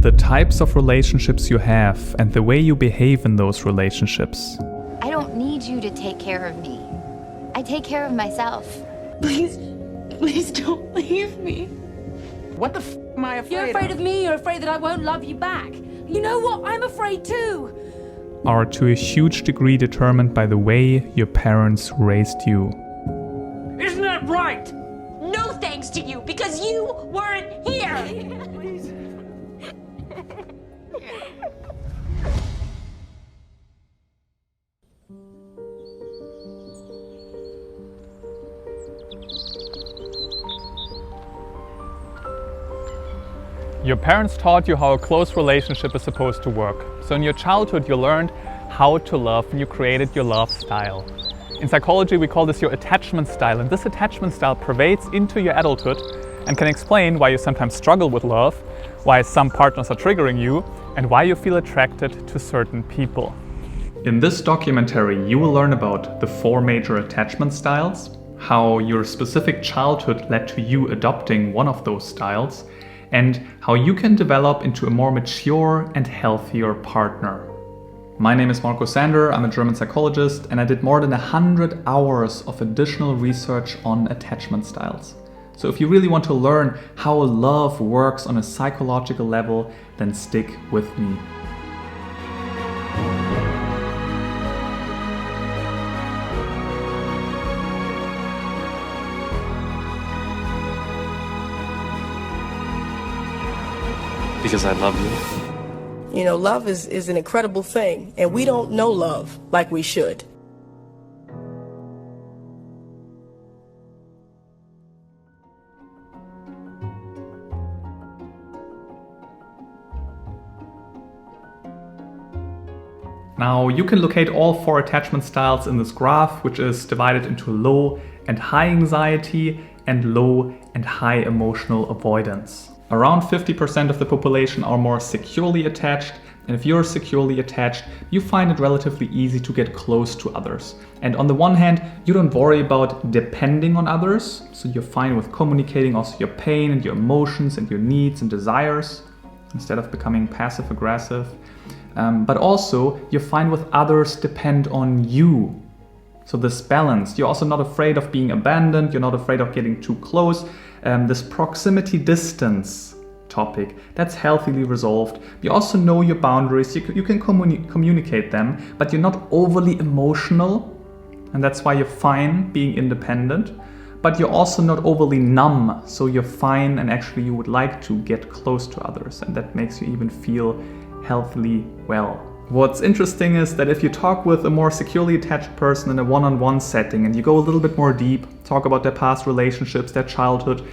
The types of relationships you have and the way you behave in those relationships. I don't need you to take care of me. I take care of myself. Please don't leave me. What the f am I afraid of? You're afraid of me, you're afraid that I won't love you back. You know what? I'm afraid too. Are to a huge degree determined by the way your parents raised you. Isn't that right? No thanks to you, because you weren't here. Please. Your parents taught you how a close relationship is supposed to work. So in your childhood you learned how to love and you created your love style. In psychology we call this your attachment style, and this attachment style pervades into your adulthood and can explain why you sometimes struggle with love, why some partners are triggering you, and why you feel attracted to certain people. In this documentary you will learn about the 4 major attachment styles, how your specific childhood led to you adopting one of those styles, and how you can develop into a more mature and healthier partner. My name is Marco Sander, I'm a German psychologist, and I did more than 100 hours of additional research on attachment styles. So if you really want to learn how love works on a psychological level, then stick with me. Because I love you. You know, love is an incredible thing, and we don't know love like we should. Now you can locate all 4 attachment styles in this graph, which is divided into low and high anxiety and low and high emotional avoidance. Around 50% of the population are more securely attached, and if you're securely attached, you find it relatively easy to get close to others. And on the one hand, you don't worry about depending on others, so you're fine with communicating also your pain and your emotions and your needs and desires, instead of becoming passive-aggressive. But also, you're fine with others depend on you. So this balance, you're also not afraid of being abandoned, you're not afraid of getting too close. This proximity distance topic, that's healthily resolved. You also know your boundaries, you can communicate them, but you're not overly emotional, and that's why you're fine being independent. But you're also not overly numb, so you're fine and actually you would like to get close to others, and that makes you even feel healthily well. What's interesting is that if you talk with a more securely attached person in a one-on-one setting and you go a little bit more deep, talk about their past relationships, their childhood,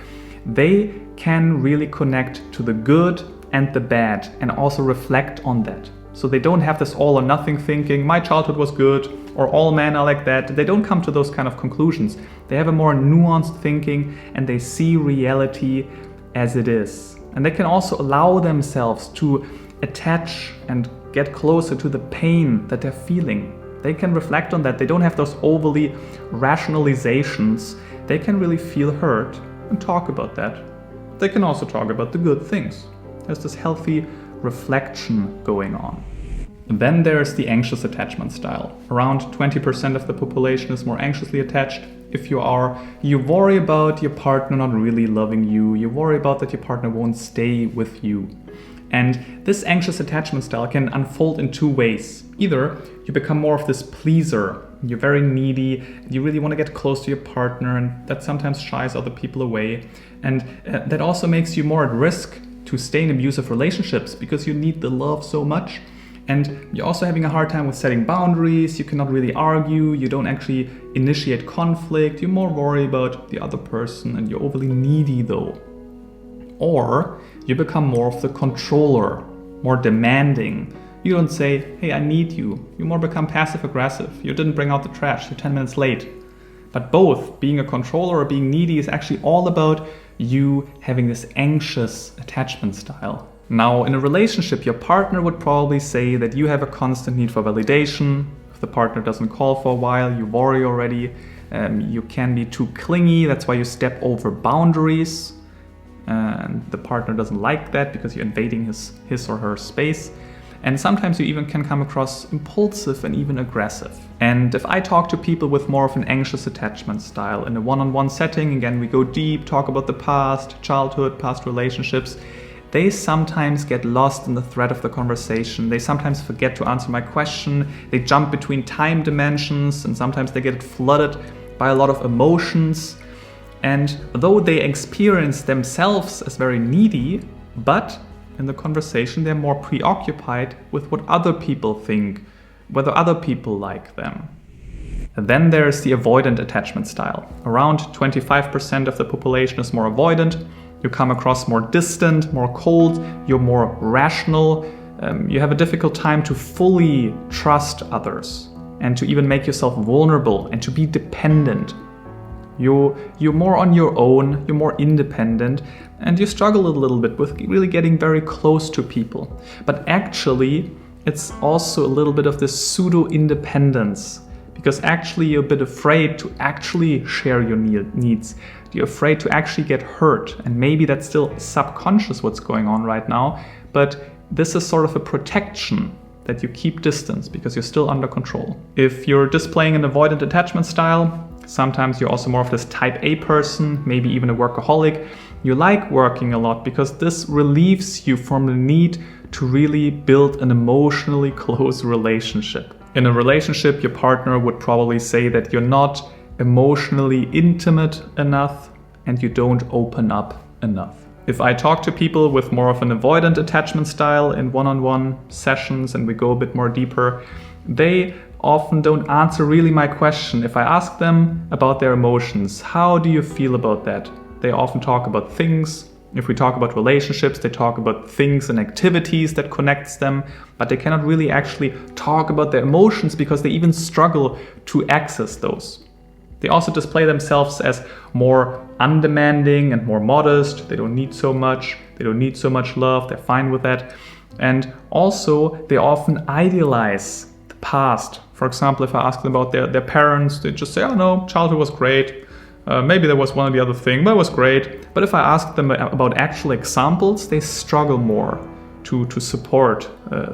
they can really connect to the good and the bad and also reflect on that. So they don't have this all or nothing thinking, my childhood was good, or all men are like that. They don't come to those kind of conclusions. They have a more nuanced thinking and they see reality as it is. And they can also allow themselves to attach and get closer to the pain that they're feeling. They can reflect on that. They don't have those overly rationalizations. They can really feel hurt and talk about that. They can also talk about the good things. There's this healthy reflection going on. Then there's the anxious attachment style. Around 20% of the population is more anxiously attached. If you are, you worry about your partner not really loving you. You worry about that your partner won't stay with you. And this anxious attachment style can unfold in 2 ways. Either you become more of this pleaser, you're very needy, you really want to get close to your partner, and that sometimes shies other people away. And that also makes you more at risk to stay in abusive relationships because you need the love so much. And you're also having a hard time with setting boundaries, you cannot really argue, you don't actually initiate conflict, you're more worried about the other person and you're overly needy though. Or you become more of the controller, more demanding. You don't say, hey, I need you. You more become passive-aggressive. You didn't bring out the trash, you're 10 minutes late. But both, being a controller or being needy, is actually all about you having this anxious attachment style. Now, in a relationship, your partner would probably say that you have a constant need for validation. If the partner doesn't call for a while, you worry already. You can be too clingy, that's why you step over boundaries. and the partner doesn't like that because you're invading his or her space. And sometimes you even can come across impulsive and even aggressive. And if I talk to people with more of an anxious attachment style in a one-on-one setting, again, we go deep, talk about the past, childhood, past relationships, they sometimes get lost in the thread of the conversation. They sometimes forget to answer my question. They jump between time dimensions, and sometimes they get flooded by a lot of emotions. And though they experience themselves as very needy, but in the conversation they're more preoccupied with what other people think, whether other people like them. And then there's the avoidant attachment style. Around 25% of the population is more avoidant. You come across more distant, more cold, you're more rational, you have a difficult time to fully trust others and to even make yourself vulnerable and to be dependent. You're more on your own, you're more independent, and you struggle a little bit with really getting very close to people. But actually, it's also a little bit of this pseudo-independence, because actually you're a bit afraid to actually share your needs. You're afraid to actually get hurt, and maybe that's still subconscious what's going on right now, but this is sort of a protection that you keep distance because you're still under control. If you're displaying an avoidant attachment style, sometimes you're also more of this type A person, maybe even a workaholic. You like working a lot because this relieves you from the need to really build an emotionally close relationship. In a relationship, your partner would probably say that you're not emotionally intimate enough and you don't open up enough. If I talk to people with more of an avoidant attachment style in one-on-one sessions and we go a bit more deeper, they often don't answer really my question. If I ask them about their emotions, how do you feel about that? They often talk about things. If we talk about relationships, they talk about things and activities that connects them, but they cannot really actually talk about their emotions because they even struggle to access those. They also display themselves as more undemanding and more modest. They don't need so much. They don't need so much love. They're fine with that. And also, they often idealize the past. For example, if I ask them about their parents, they just say, oh no, childhood was great. Maybe there was one or the other thing, but it was great. But if I ask them about actual examples, they struggle more to support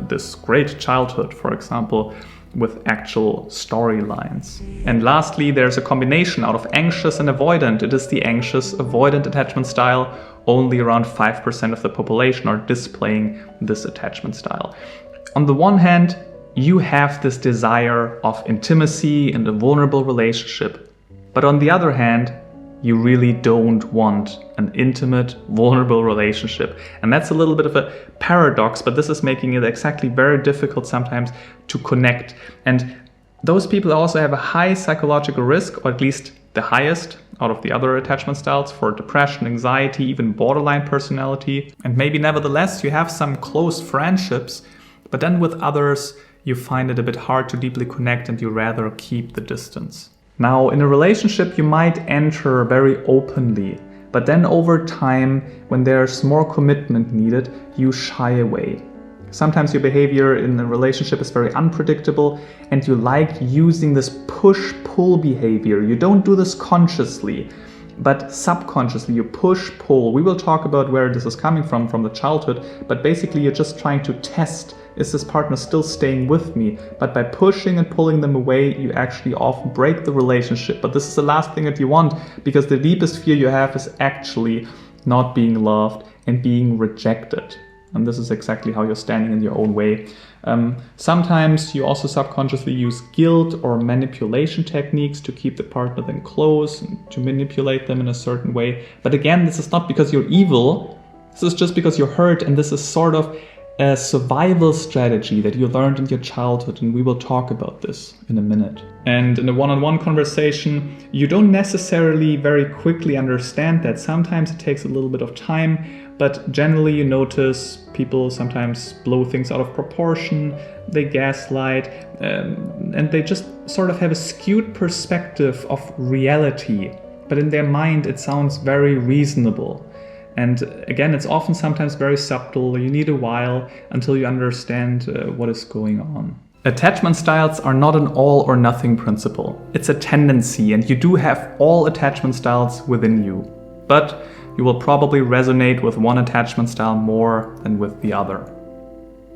this great childhood, for example, with actual storylines. And lastly, there's a combination out of anxious and avoidant. It is the anxious-avoidant attachment style. Only around 5% of the population are displaying this attachment style. On the one hand, you have this desire of intimacy and a vulnerable relationship. But on the other hand, you really don't want an intimate, vulnerable relationship. And that's a little bit of a paradox, but this is making it exactly very difficult sometimes to connect. And those people also have a high psychological risk, or at least the highest out of the other attachment styles, for depression, anxiety, even borderline personality. And maybe nevertheless, you have some close friendships, but then with others, you find it a bit hard to deeply connect and you rather keep the distance. Now, in a relationship, you might enter very openly, but then over time, when there's more commitment needed, you shy away. Sometimes your behavior in a relationship is very unpredictable and you like using this push-pull behavior. You don't do this consciously, but subconsciously you push-pull. We will talk about where this is coming from the childhood, but basically you're just trying to test, is this partner still staying with me? But by pushing and pulling them away, you actually often break the relationship. But this is the last thing that you want, because the deepest fear you have is actually not being loved and being rejected. And this is exactly how you're standing in your own way. Sometimes you also subconsciously use guilt or manipulation techniques to keep the partner then close and to manipulate them in a certain way. But again, this is not because you're evil. This is just because you're hurt, and this is sort of a survival strategy that you learned in your childhood, and we will talk about this in a minute. And in a one-on-one conversation, you don't necessarily very quickly understand that. Sometimes it takes a little bit of time, but generally you notice people sometimes blow things out of proportion, they gaslight, and they just sort of have a skewed perspective of reality. But in their mind, it sounds very reasonable. And again, it's often sometimes very subtle. You need a while until you understand what is going on. Attachment styles are not an all or nothing principle. It's a tendency, and you do have all attachment styles within you. But you will probably resonate with one attachment style more than with the other.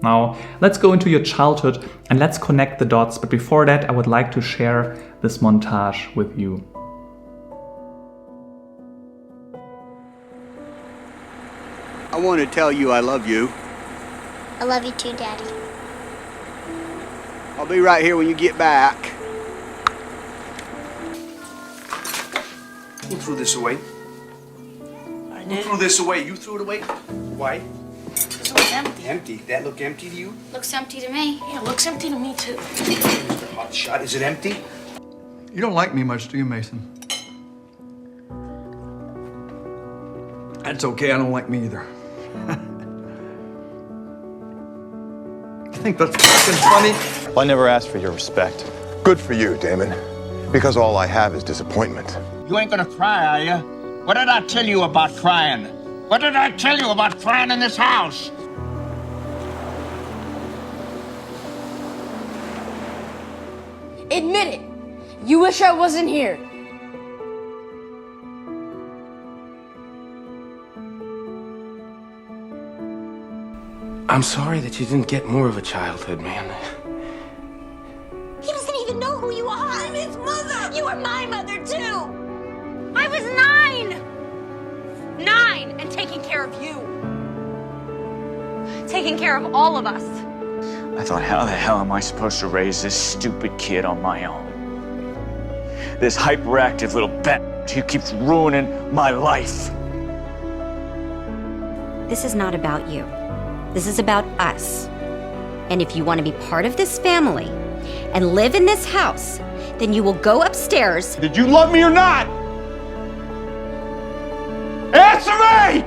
Now, let's go into your childhood and let's connect the dots, but before that, I would like to share this montage with you. I want to tell you I love you. I love you too, Daddy. I'll be right here when you get back. Who threw this away? Who threw this away? You threw it away? Why? It was empty. Empty. That look empty to you? Looks empty to me. Yeah, looks empty to me too. Mr. Hotshot, is it empty? You don't like me much, do you, Mason? That's okay, I don't like me either. You think that's fucking funny? Well, I never asked for your respect. Good for you, Damon. Because all I have is disappointment. You ain't gonna cry, are you? What did I tell you about crying? What did I tell you about crying in this house? Admit it. You wish I wasn't here. I'm sorry that you didn't get more of a childhood, man. He doesn't even know who you are. I'm his mother. You are my mother, too. I was 9! 9 and taking care of you. Taking care of all of us. I thought, how the hell am I supposed to raise this stupid kid on my own? This hyperactive little bat who keeps ruining my life. This is not about you. This is about us. And if you want to be part of this family and live in this house, then you will go upstairs. Did you love me or not? Answer me!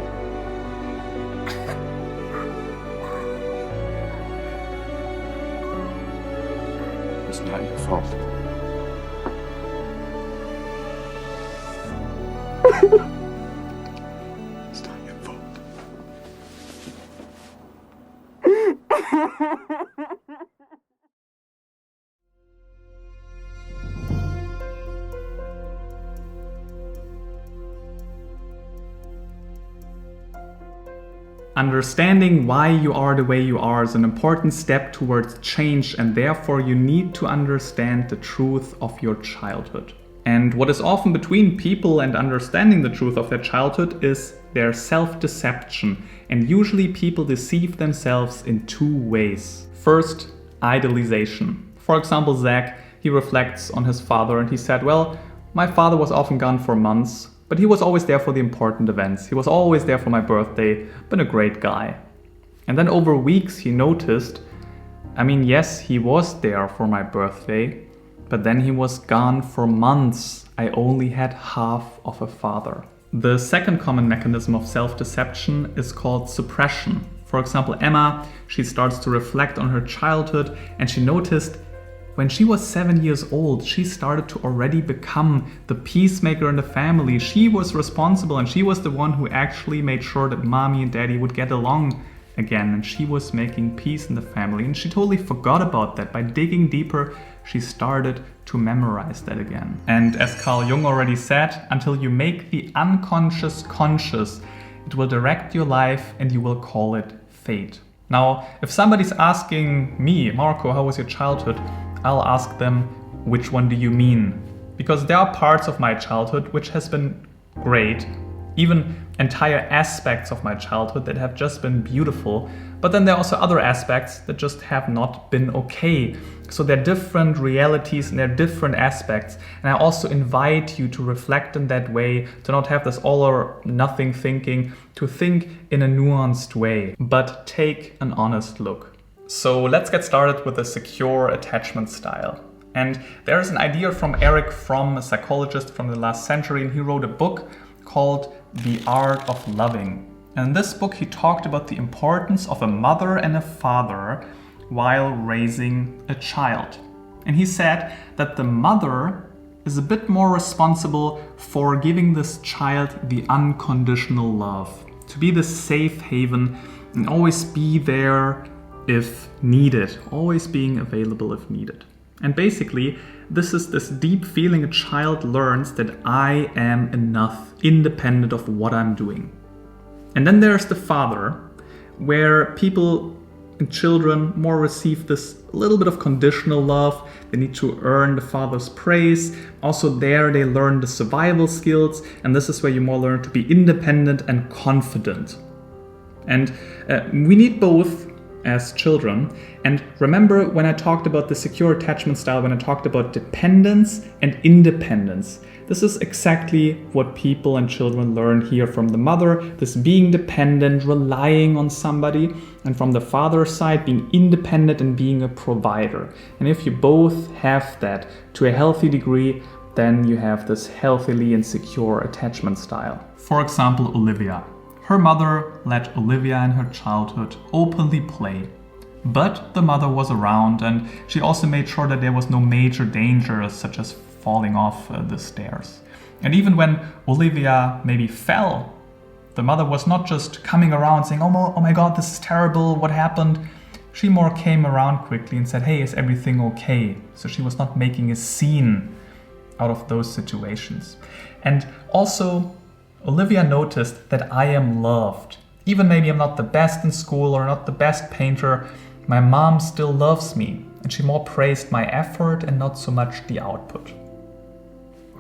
It's not your fault. It's not your fault. Understanding why you are the way you are is an important step towards change, and therefore you need to understand the truth of your childhood. And what is often between people and understanding the truth of their childhood is their self-deception. And usually people deceive themselves in two ways. First, idealization. For example, Zach, he reflects on his father and he said, well, my father was often gone for months, but he was always there for the important events. He was always there for my birthday, been a great guy. And then over weeks he noticed, yes, he was there for my birthday, but then he was gone for months. I only had half of a father. The second common mechanism of self-deception is called suppression. For example, Emma, she starts to reflect on her childhood and she noticed when she was 7 years old, she started to already become the peacemaker in the family. She was responsible and she was the one who actually made sure that mommy and daddy would get along again, and she was making peace in the family, and she totally forgot about that. By digging deeper, she started to memorize that again. And as Carl Jung already said, until you make the unconscious conscious, it will direct your life and you will call it fate. Now, if somebody's asking me, Marco, how was your childhood? I'll ask them, which one do you mean? Because there are parts of my childhood which has been great, even entire aspects of my childhood that have just been beautiful, but then there are also other aspects that just have not been okay. So there are different realities and there are different aspects, and I also invite you to reflect in that way, to not have this all or nothing thinking, to think in a nuanced way, but take an honest look. So let's get started with the secure attachment style. And there is an idea from Erich Fromm, a psychologist from the last century, and he wrote a book called The Art of Loving. And in this book he talked about the importance of a mother and a father while raising a child. And he said that the mother is a bit more responsible for giving this child the unconditional love, to be the safe haven and always be there if needed, always being available if needed. And basically, this is this deep feeling a child learns that I am enough, independent of what I'm doing. And then there's the father, where people and children more receive this little bit of conditional love. They need to earn the father's praise. Also there they learn the survival skills, and this is where you more learn to be independent and confident. And we need both as children. And remember when I talked about the secure attachment style, when I talked about dependence and independence, this is exactly what people and children learn here from the mother, this being dependent, relying on somebody, and from the father's side, being independent and being a provider. And if you both have that to a healthy degree, then you have this healthily and secure attachment style. For example, Olivia. Her mother let Olivia in her childhood openly play. But the mother was around, and she also made sure that there was no major danger, such as falling off the stairs. And even when Olivia maybe fell, the mother was not just coming around saying, oh my god, this is terrible, what happened? She more came around quickly and said, hey, is everything okay? So she was not making a scene out of those situations. And also, Olivia noticed that I am loved. Even maybe I'm not the best in school or not the best painter, my mom still loves me, and she more praised my effort and not so much the output.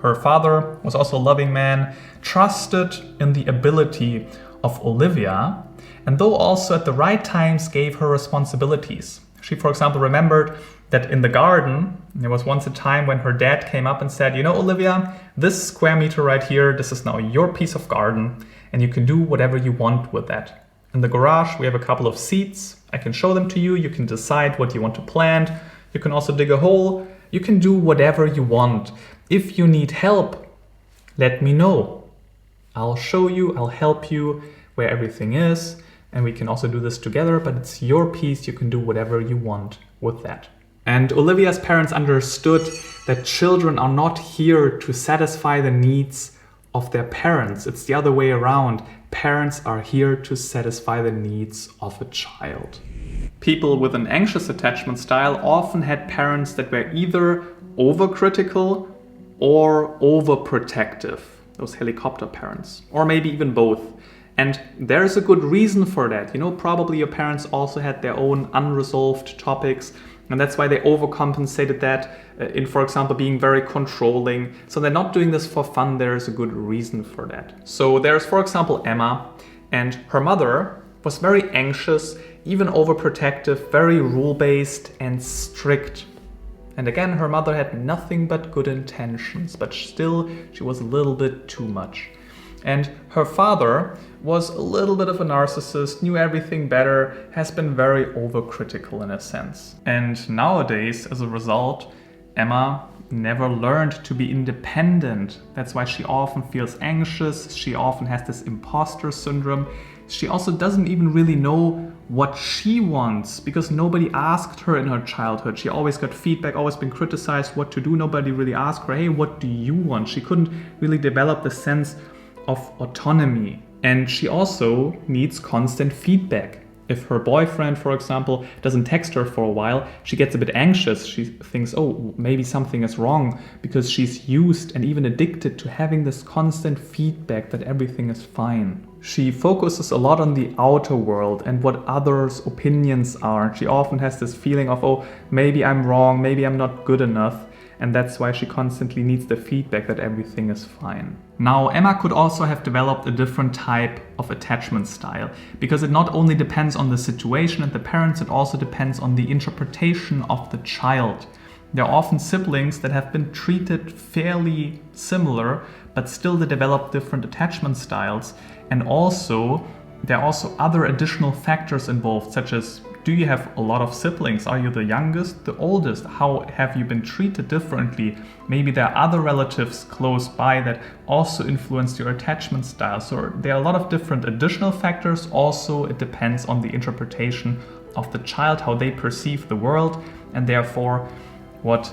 Her father was also a loving man, trusted in the ability of Olivia, and though also at the right times gave her responsibilities. She, for example, remembered that in the garden, there was once a time when her dad came up and said, you know, Olivia, this square meter right here, this is now your piece of garden, and you can do whatever you want with that. In the garage, we have a couple of seeds. I can show them to you. You can decide what you want to plant. You can also dig a hole. You can do whatever you want. If you need help, let me know. I'll show you, I'll help you where everything is. And we can also do this together, but it's your piece. You can do whatever you want with that. And Olivia's parents understood that children are not here to satisfy the needs of their parents. It's the other way around. Parents are here to satisfy the needs of a child. People with an anxious attachment style often had parents that were either overcritical or overprotective, those helicopter parents, or maybe even both. And there's a good reason for that. You know, probably your parents also had their own unresolved topics, and that's why they overcompensated that in, for example, being very controlling. So they're not doing this for fun, there's a good reason for that. So there's, for example, Emma, and her mother was very anxious, even overprotective, very rule-based and strict. And again, her mother had nothing but good intentions, but still she was a little bit too much. And her father was a little bit of a narcissist, knew everything better, has been very overcritical in a sense. And nowadays, as a result, Emma never learned to be independent. That's why she often feels anxious, she often has this imposter syndrome. She also doesn't even really know what she wants because nobody asked her in her childhood. She always got feedback, always been criticized what to do. Nobody really asked her, hey, what do you want? She couldn't really develop the sense of autonomy. And she also needs constant feedback. If her boyfriend, for example, doesn't text her for a while, she gets a bit anxious. She thinks, oh, maybe something is wrong, because she's used and even addicted to having this constant feedback that everything is fine. She focuses a lot on the outer world and what others' opinions are. She often has this feeling of, oh, maybe I'm wrong, maybe I'm not good enough. And that's why she constantly needs the feedback that everything is fine. Now, Emma could also have developed a different type of attachment style, because it not only depends on the situation and the parents, it also depends on the interpretation of the child. There are often siblings that have been treated fairly similar, but still they develop different attachment styles. And also, there are also other additional factors involved, such as, do you have a lot of siblings? Are you the youngest, the oldest? How have you been treated differently? Maybe there are other relatives close by that also influence your attachment style. So there are a lot of different additional factors. Also, it depends on the interpretation of the child, how they perceive the world, and therefore what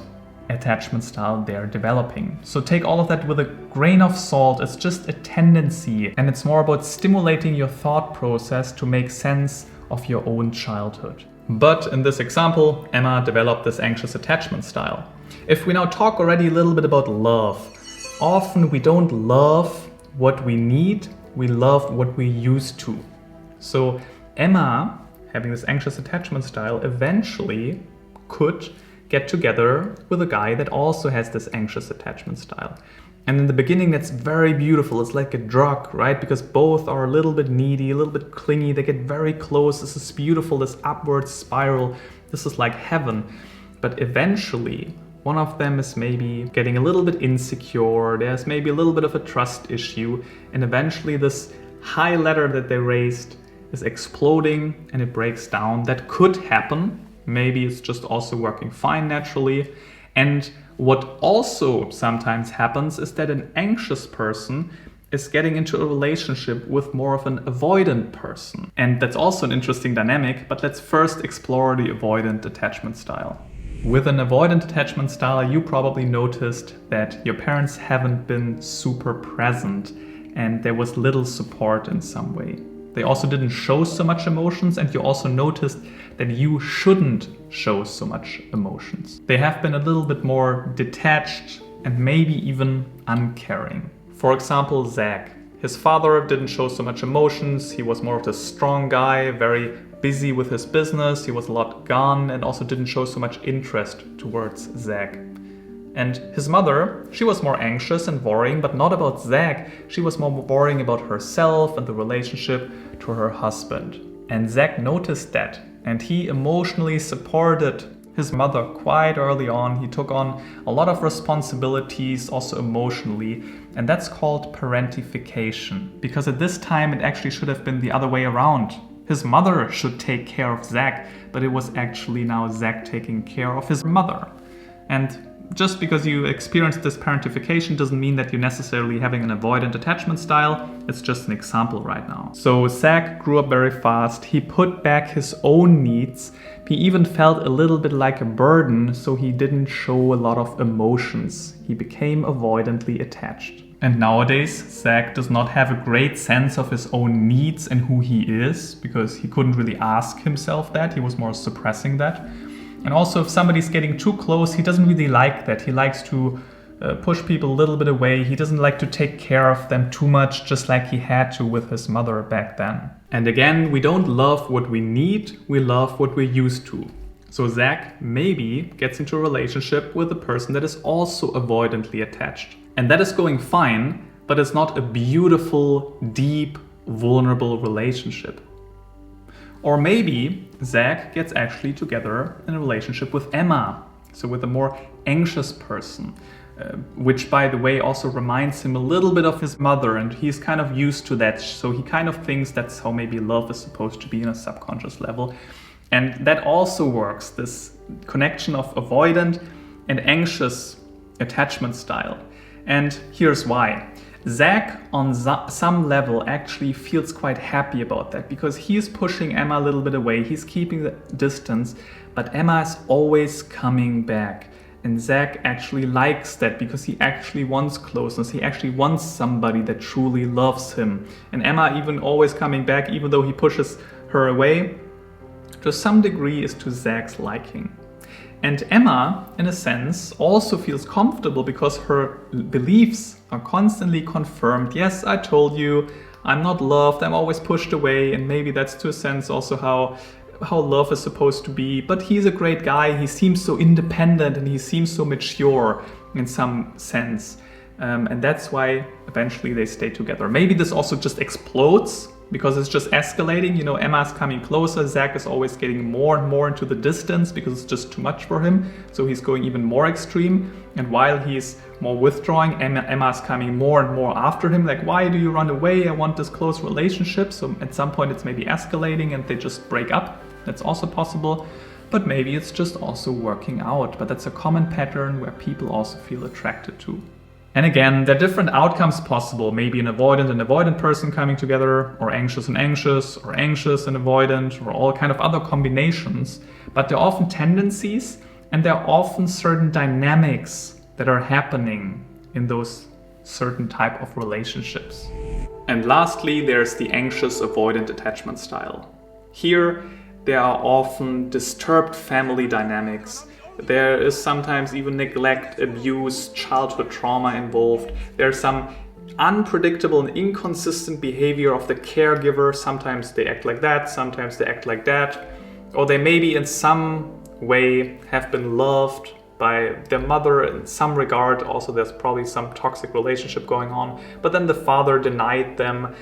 attachment style they're developing. So take all of that with a grain of salt. It's just a tendency, and it's more about stimulating your thought process to make sense of your own childhood. But in this example, Emma developed this anxious attachment style. If we now talk already a little bit about love, often we don't love what we need, we love what we're used to. So Emma, having this anxious attachment style, eventually could get together with a guy that also has this anxious attachment style. And in the beginning, that's very beautiful. It's like a drug, right? Because both are a little bit needy, a little bit clingy. They get very close. This is beautiful, this upward spiral. This is like heaven. But eventually, one of them is maybe getting a little bit insecure. There's maybe a little bit of a trust issue. And eventually, this high ladder that they raised is exploding and it breaks down. That could happen. Maybe it's just also working fine naturally. And what also sometimes happens is that an anxious person is getting into a relationship with more of an avoidant person. And that's also an interesting dynamic, but let's first explore the avoidant attachment style. With an avoidant attachment style, you probably noticed that your parents haven't been super present and there was little support in some way. They also didn't show so much emotions, and you also noticed that you shouldn't show so much emotions. They have been a little bit more detached and maybe even uncaring. For example, Zach. His father didn't show so much emotions. He was more of the strong guy, very busy with his business. He was a lot gone and also didn't show so much interest towards Zach. And his mother, she was more anxious and worrying, but not about Zach. She was more worrying about herself and the relationship to her husband. And Zach noticed that, and he emotionally supported his mother quite early on. He took on a lot of responsibilities, also emotionally, and that's called parentification. Because at this time, it actually should have been the other way around. His mother should take care of Zach, but it was actually now Zach taking care of his mother. And just because you experience this parentification doesn't mean that you're necessarily having an avoidant attachment style. It's just an example right now. So Zach grew up very fast. He put back his own needs. He even felt a little bit like a burden, so he didn't show a lot of emotions. He became avoidantly attached. And nowadays, Zach does not have a great sense of his own needs and who he is, because he couldn't really ask himself that. He was more suppressing that. And also, if somebody's getting too close, he doesn't really like that. He likes to push people a little bit away. He doesn't like to take care of them too much, just like he had to with his mother back then. And again, we don't love what we need, we love what we're used to. So Zach maybe gets into a relationship with a person that is also avoidantly attached. And that is going fine, but it's not a beautiful, deep, vulnerable relationship. Or maybe Zach gets actually together in a relationship with Emma, so with a more anxious person, which by the way also reminds him a little bit of his mother, and he's kind of used to that, so he kind of thinks that's how maybe love is supposed to be in a subconscious level. And that also works, this connection of avoidant and anxious attachment style. And here's why. Zach, on some level, actually feels quite happy about that because he's pushing Emma a little bit away, he's keeping the distance, but Emma is always coming back. And Zach actually likes that because he actually wants closeness, he actually wants somebody that truly loves him. And Emma even always coming back, even though he pushes her away, to some degree is to Zach's liking. And Emma, in a sense, also feels comfortable because her beliefs are constantly confirmed. Yes, I told you, I'm not loved, I'm always pushed away, and maybe that's to a sense also how love is supposed to be. But he's a great guy, he seems so independent and he seems so mature in some sense. And that's why eventually they stay together. Maybe this also just explodes because it's just escalating. You know, Emma's coming closer, Zach is always getting more and more into the distance because it's just too much for him. So he's going even more extreme. And while he's more withdrawing, Emma's coming more and more after him. Like, why do you run away? I want this close relationship. So at some point it's maybe escalating and they just break up. That's also possible. But maybe it's just also working out. But that's a common pattern where people also feel attracted to. And again, there are different outcomes possible. Maybe an avoidant person coming together, or anxious and anxious, or anxious and avoidant, or all kind of other combinations. But there are often tendencies, and there are often certain dynamics that are happening in those certain type of relationships. And lastly, there's the anxious-avoidant attachment style. Here, there are often disturbed family dynamics. There is sometimes even neglect, abuse, childhood trauma involved. There's some unpredictable and inconsistent behavior of the caregiver. Sometimes they act like that, sometimes they act like that. Or they maybe in some way have been loved by their mother in some regard. Also, there's probably some toxic relationship going on. But then the father denied them.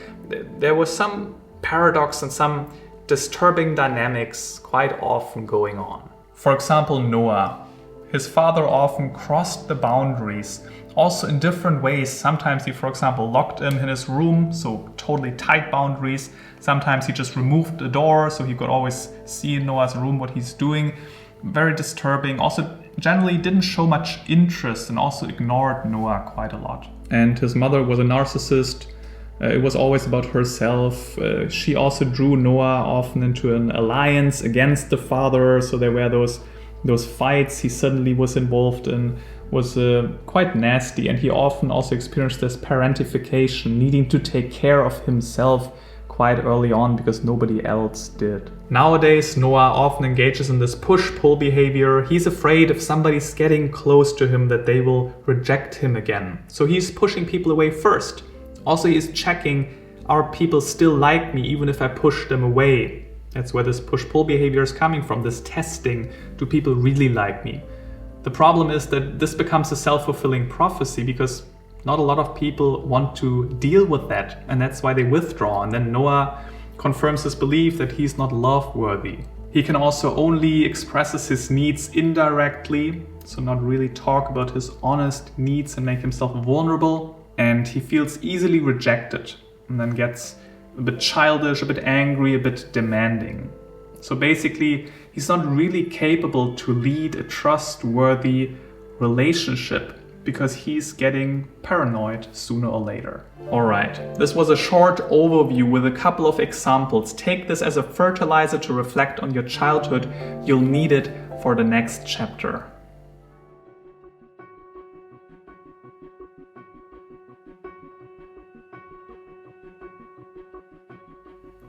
There was some paradox and some disturbing dynamics quite often going on. For example, Noah. His father often crossed the boundaries, also in different ways. Sometimes he, for example, locked him in his room, so totally tight boundaries. Sometimes he just removed the door, so he could always see in Noah's room what he's doing. Very disturbing. Also, generally didn't show much interest and also ignored Noah quite a lot. And his mother was a narcissist. It was always about herself. She also drew Noah often into an alliance against the father. So there were those fights he suddenly was involved in, was quite nasty. And he often also experienced this parentification, needing to take care of himself quite early on because nobody else did. Nowadays, Noah often engages in this push-pull behavior. He's afraid if somebody's getting close to him that they will reject him again. So he's pushing people away first. Also, he is checking, are people still like me even if I push them away? That's where this push-pull behavior is coming from, this testing, do people really like me? The problem is that this becomes a self-fulfilling prophecy because not a lot of people want to deal with that, and that's why they withdraw. And then Noah confirms his belief that he's not love-worthy. He can also only expresses his needs indirectly, so not really talk about his honest needs and make himself vulnerable. And he feels easily rejected and then gets a bit childish, a bit angry, a bit demanding. So basically, he's not really capable to lead a trustworthy relationship because he's getting paranoid sooner or later. Alright, this was a short overview with a couple of examples. Take this as a fertilizer to reflect on your childhood. You'll need it for the next chapter.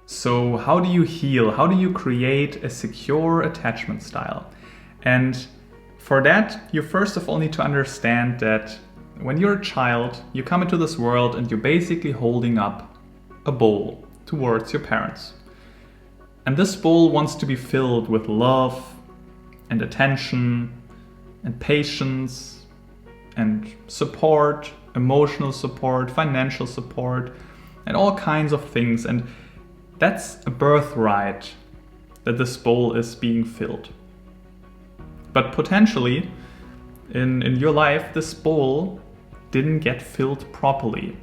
So how do you heal? How do you create a secure attachment style? And for that, you first of all need to understand that when you're a child, you come into this world and you're basically holding up a bowl towards your parents. And this bowl wants to be filled with love and attention and patience and support, emotional support, financial support, and all kinds of things. And that's a birthright that this bowl is being filled. But potentially, in your life, this bowl didn't get filled properly.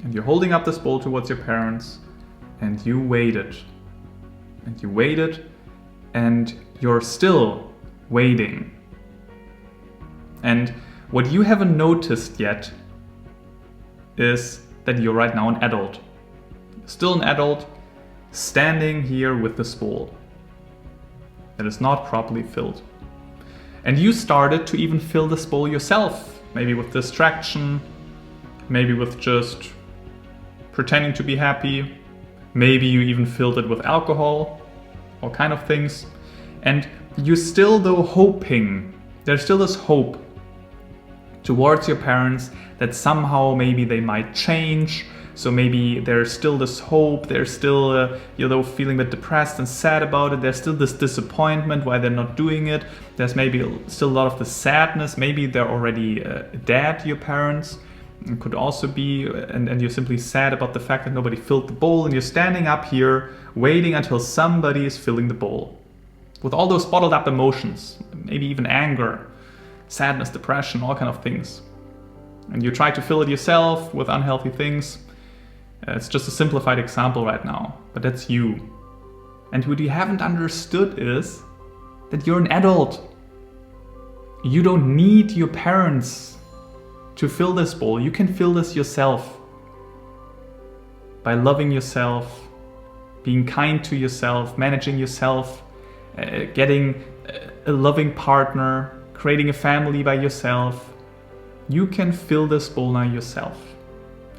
And you're holding up this bowl towards your parents, and you waited. And you waited, and you're still waiting. And what you haven't noticed yet is that you're right now an adult. Still an adult, standing here with this bowl that is not properly filled. And you started to even fill this bowl yourself, maybe with distraction, maybe with just pretending to be happy, maybe you even filled it with alcohol, all kind of things. And you're still though hoping, there's still this hope towards your parents that somehow maybe they might change. So maybe there's still this hope, there's still, feeling a bit depressed and sad about it. There's still this disappointment why they're not doing it. There's maybe still a lot of the sadness. Maybe they're already dead, your parents. It could also be, and you're simply sad about the fact that nobody filled the bowl, and you're standing up here waiting until somebody is filling the bowl. With all those bottled up emotions, maybe even anger, sadness, depression, all kind of things. And you try to fill it yourself with unhealthy things. It's just a simplified example right now, but that's you. And what you haven't understood is that you're an adult. You don't need your parents to fill this bowl. You can fill this yourself by loving yourself, being kind to yourself, managing yourself, getting a loving partner, creating a family by yourself. You can fill this bowl now yourself.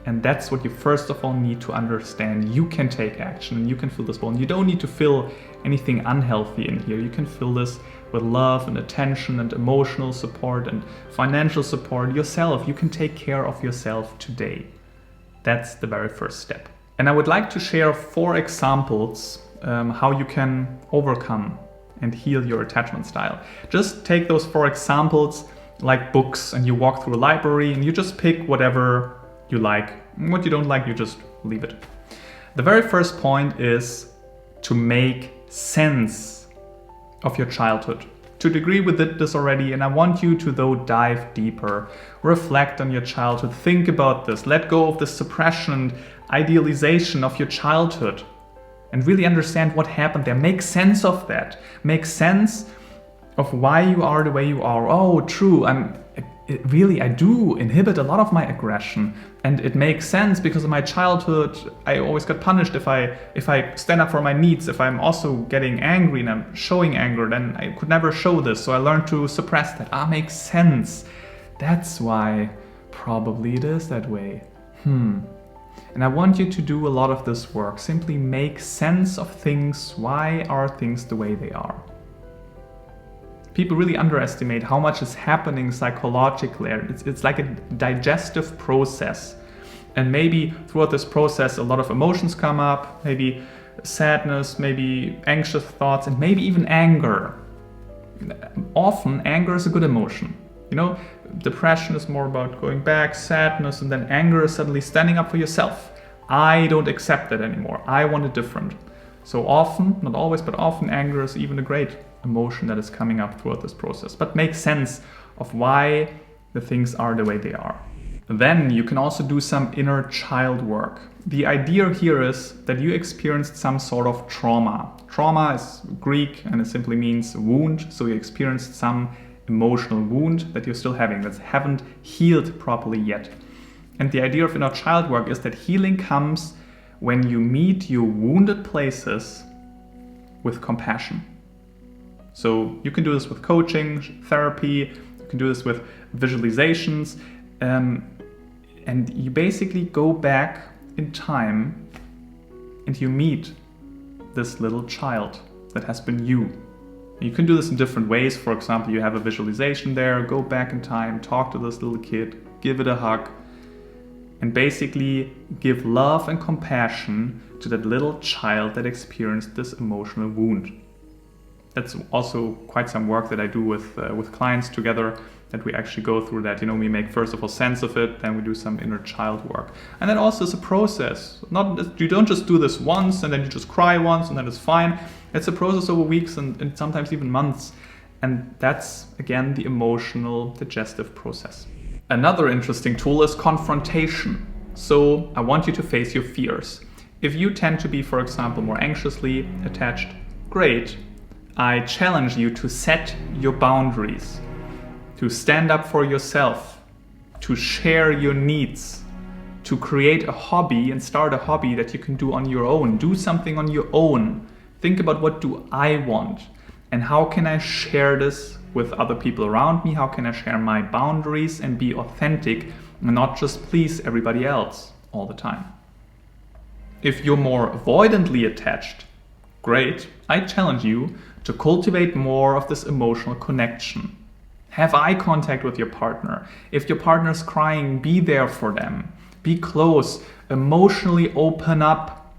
And that's what you first of all need to understand. You can take action and you can fill this bone. You don't need to fill anything unhealthy in here. You can fill this with love and attention and emotional support and financial support yourself. You can take care of yourself today. That's the very first step. And I would like to share 4 examples how you can overcome and heal your attachment style. Just take those 4 examples like books, and you walk through a library and you just pick whatever you like. What you don't like, you just leave it. The very first point is to make sense of your childhood. To a degree we did this already, and I want you to though dive deeper. Reflect on your childhood, think about this, let go of the suppression and idealization of your childhood and really understand what happened there. Make sense of that. Make sense of why you are the way you are. Oh, true, I do inhibit a lot of my aggression, and it makes sense because of my childhood. I always got punished if I stand up for my needs. If I'm also getting angry and I'm showing anger, then I could never show this, so I learned to suppress that. Makes sense. That's why probably it is that way. And I want you to do a lot of this work. Simply make sense of things. Why are things the way they are? People really underestimate how much is happening psychologically. It's like a digestive process. And maybe throughout this process, a lot of emotions come up, maybe sadness, maybe anxious thoughts, and maybe even anger. Often, anger is a good emotion. You know, depression is more about going back, sadness, and then anger is suddenly standing up for yourself. I don't accept that anymore. I want it different. So often, not always, but often anger is even a great emotion that is coming up throughout this process. But make sense of why the things are the way they are. Then you can also do some inner child work. The idea here is that you experienced some sort of trauma. Trauma is Greek and it simply means wound. So you experienced some emotional wound that you're still having, that haven't healed properly yet. And the idea of inner child work is that healing comes when you meet your wounded places with compassion. So you can do this with coaching, therapy, you can do this with visualizations, and you basically go back in time and you meet this little child that has been you. You can do this in different ways. For example, you have a visualization there, go back in time, talk to this little kid, give it a hug, and basically give love and compassion to that little child that experienced this emotional wound. That's also quite some work that I do with clients together, that we actually go through that. You know, we make first of all sense of it, then we do some inner child work. And that also is a process. You don't just do this once and then you just cry once and then it's fine. It's a process over weeks and sometimes even months. And that's, again, the emotional digestive process. Another interesting tool is confrontation. So I want you to face your fears. If you tend to be, for example, more anxiously attached, great. I challenge you to set your boundaries, to stand up for yourself, to share your needs, to create a hobby and start a hobby that you can do on your own. Do something on your own. Think about, what do I want? And how can I share this with other people around me? How can I share my boundaries and be authentic and not just please everybody else all the time? If you're more avoidantly attached, great. I challenge you to cultivate more of this emotional connection. Have eye contact with your partner. If your partner's crying, be there for them. Be close. Emotionally open up.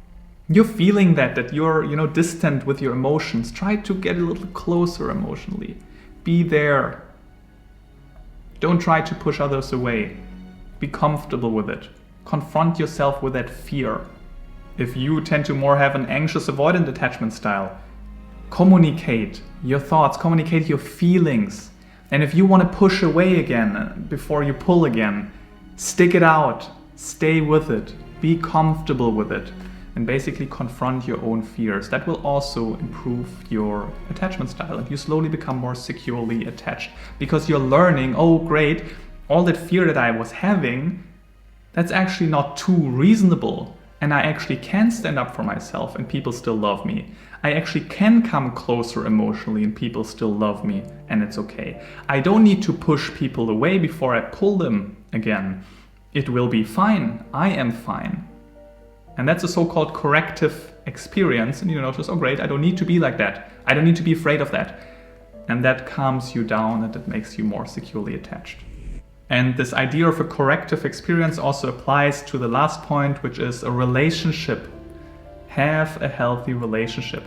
You're feeling that you're distant with your emotions. Try to get a little closer emotionally. Be there. Don't try to push others away. Be comfortable with it. Confront yourself with that fear. If you tend to more have an anxious-avoidant attachment style, communicate your thoughts, communicate your feelings. And if you want to push away again before you pull again, stick it out, stay with it, be comfortable with it, and basically confront your own fears. That will also improve your attachment style and you slowly become more securely attached because you're learning, oh great, all that fear that I was having, that's actually not too reasonable. And I actually can stand up for myself and people still love me. I actually can come closer emotionally and people still love me and it's okay. I don't need to push people away before I pull them again. It will be fine. I am fine. And that's a so-called corrective experience. And you notice, oh great, I don't need to be like that. I don't need to be afraid of that. And that calms you down and it makes you more securely attached. And this idea of a corrective experience also applies to the last point, which is a relationship. Have a healthy relationship.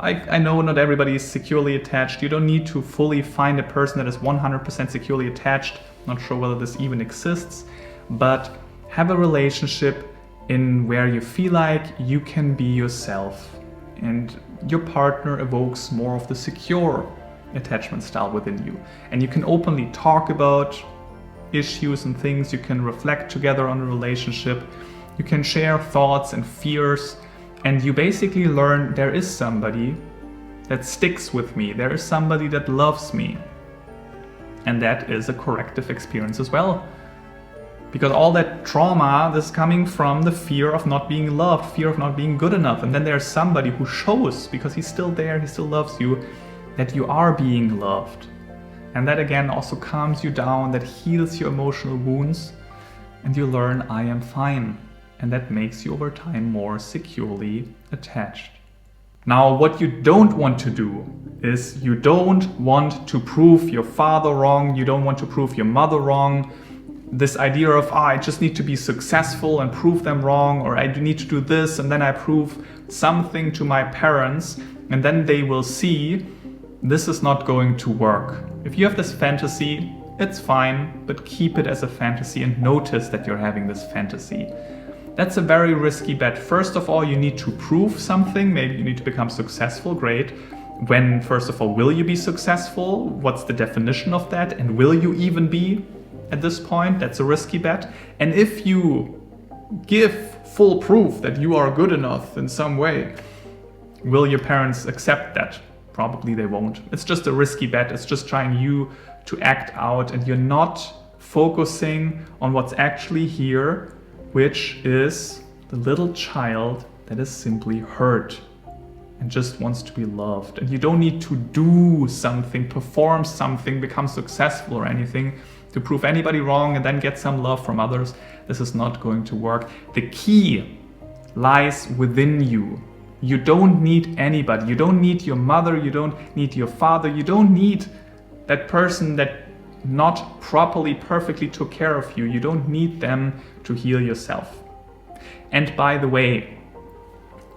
I know not everybody is securely attached. You don't need to fully find a person that is 100% securely attached. Not sure whether this even exists, but have a relationship in where you feel like you can be yourself and your partner evokes more of the secure attachment style within you. And you can openly talk about issues and things. You can reflect together on a relationship. You can share thoughts and fears. And you basically learn there is somebody that sticks with me. There is somebody that loves me. And that is a corrective experience as well. Because all that trauma is coming from the fear of not being loved, fear of not being good enough. And then there's somebody who shows, because he's still there, he still loves you, that you are being loved. And that again also calms you down, that heals your emotional wounds. And you learn, I am fine. And that makes you over time more securely attached. Now, what you don't want to do is you don't want to prove your father wrong, you don't want to prove your mother wrong. This idea of, I just need to be successful and prove them wrong, or I need to do this and then I prove something to my parents and then they will see this is not going to work. If you have this fantasy, it's fine, but keep it as a fantasy and notice that you're having this fantasy. That's a very risky bet. First of all, you need to prove something. Maybe you need to become successful. Great. When, first of all, will you be successful? What's the definition of that? And will you even be at this point? That's a risky bet. And if you give full proof that you are good enough in some way, will your parents accept that? Probably they won't. It's just a risky bet. It's just trying you to act out and you're not focusing on what's actually here, which is the little child that is simply hurt and just wants to be loved. And you don't need to do something, perform something, become successful or anything to prove anybody wrong and then get some love from others. This is not going to work. The key lies within you. You don't need anybody. You don't need your mother. You don't need your father. You don't need that person that not properly, perfectly took care of you. You don't need them to heal yourself. And by the way,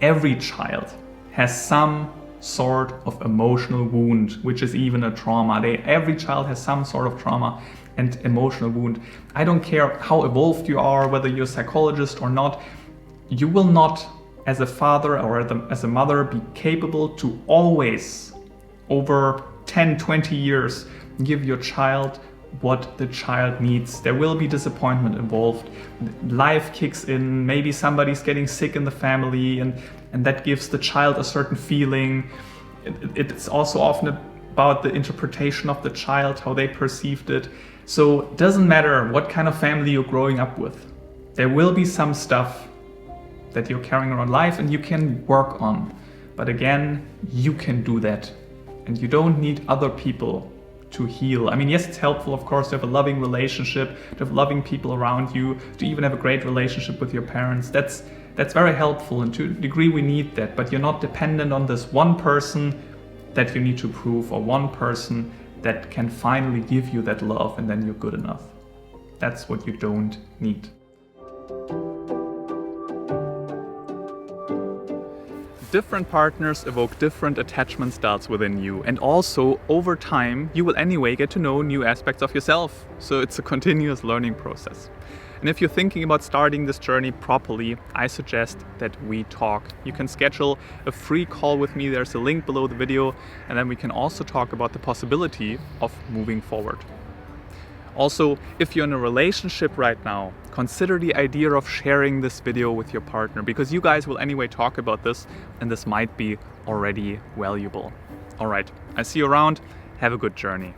every child has some sort of emotional wound, which is even a trauma. Every child has some sort of trauma and emotional wound. I don't care how evolved you are, whether you're a psychologist or not, you will not, as a father or as a mother, be capable to always, over 10, 20 years, give your child what the child needs. There will be disappointment involved. Life kicks in, maybe somebody's getting sick in the family and that gives the child a certain feeling. It's also often about the interpretation of the child, how they perceived it. So it doesn't matter what kind of family you're growing up with. There will be some stuff that you're carrying around life and you can work on. But again, you can do that. And you don't need other people to heal. I mean, yes, it's helpful, of course, to have a loving relationship, to have loving people around you, to even have a great relationship with your parents. That's very helpful, and to a degree we need that, but you're not dependent on this one person that you need to prove, or one person that can finally give you that love and then you're good enough. That's what you don't need. Different partners evoke different attachment styles within you, and also over time you will anyway get to know new aspects of yourself. So it's a continuous learning process. And if you're thinking about starting this journey properly, I suggest that we talk. You can schedule a free call with me. There's a link below the video, and then we can also talk about the possibility of moving forward. Also, if you're in a relationship right now, consider the idea of sharing this video with your partner, because you guys will anyway talk about this and this might be already valuable. All right, I see you around. Have a good journey.